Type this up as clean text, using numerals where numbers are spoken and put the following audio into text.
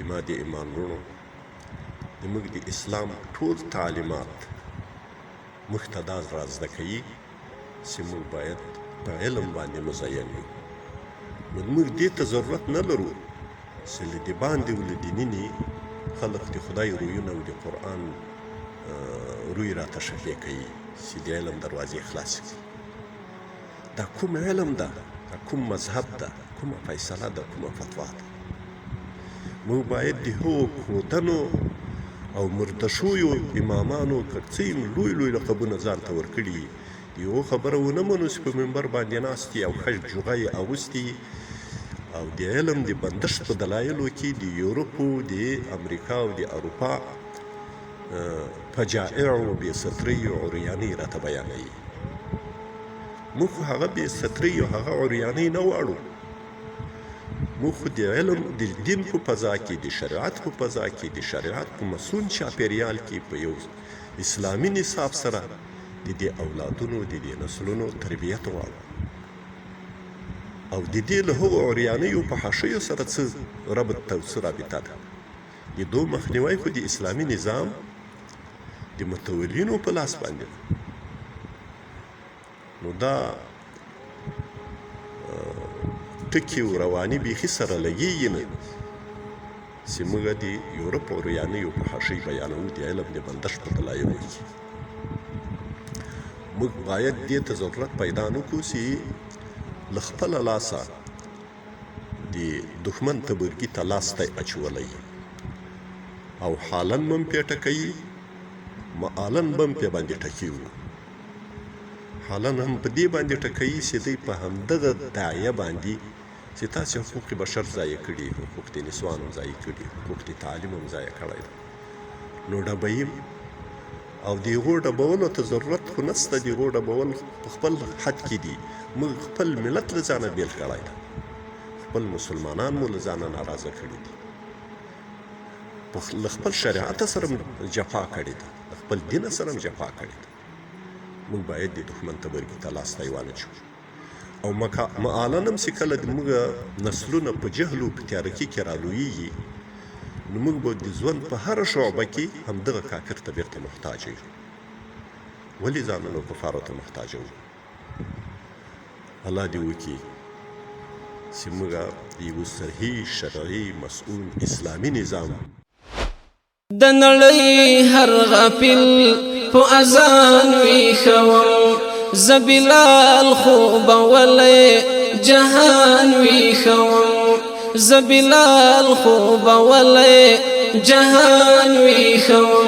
زما د ایمان وروڼو زموږ د اسلام ټول تعلیمات موږ ته دا را زده کوي چې موږ باید په علم باندې مزین یو. نو موږ دې ته ضرورت نه لرو چې له دې باندې و له دیني خلق د خدای رویونه او د قرآن روی راته شفې کوي چې د علم دروازې خلاصې کړي. دا کوم علم ده؟ دا کوم مذهب ده؟ کومه فیصله ده؟ کومه فتوا ده؟ موږ باید د هغو کودنو او مرده شویو امامانو که څه لوی لوی لقبونه ځان ته ورکړي د یوه خبره ونه منو چې په منبر باندې ناست دي او ښه جوغه یې اغوستي او د علم د بندښت په دلایلو کې د یورپو د امریکا او د اروپا فجائع او بې سترۍ او عریانۍ راته بیانوي. موږ خو هغه بې سترۍ او هغه عریانۍ نه غواړو. موږ خو د علم د دین په فضا کې د شریعت په فضا کې د شریعت په مسون چاپیریال کې په یو اسلامي نصاب سره د دې اولادونو د دې نسلونو تربیت غواړو او د دې له هغو عریانیو په حاشیو سره څه ربط او څه رابطه ده. د دو مخنیوی خو د اسلامي نظام د متولینو په لاس باندې ده. نو دا ټکي او رواني بیخي سره لګېږي نه چې موږ د یورپ عریانیو په حاشۍ بیانوو د علم د بندښت په دلایلو کې. موږ باید دې ته ضرورت پیدا نه کړو چې له خپله لاسه د دښمن تبرګي ته لاستی اچولی او حالا به هم پرې ټکوي معالا به هم پرې باندې ټکي وو. حالا هم په دې باندې ټکوي چې دوی په همدغه داعیه باندې چې تاسې حقوق بشر ضایع کړي، حقوق د نسوان هم ضایع کړي، حقوق د تعلیم هم ضایع کړی ده. نو ډبوي او د هغو ډبولو ته ضرورت خو نشته. د هغو ډبول په خپل حد کې دي. موږ خپل ملت له ځانه بیل کړی ده، خپل مسلمانان مو له ځانه ناراضه کړي دي، له خپل شریعت سره جفا کړې ده، له خپل دین سره هم جفا کړې ده. موږ باید د دښمن تبرګي ته لاستی وانچوو او معالا هم چې کله موږ نسلونه په جهل او په تیارکي کې رالویږي نو موږ به د ژوند په هره شعبه کې همدغه کافر ته بیرته محتاج یو. ولې ځانونه کفارو ته محتاج یو؟ الله دې وکړي چې موږ د یوه صحیح شرعي مسؤول اسلامي نظام د نړۍ هر غافل په اذان ویښوم زه بلال خوب ولی جهان ویښوم زه بلال خوب ولی جهان ویښوم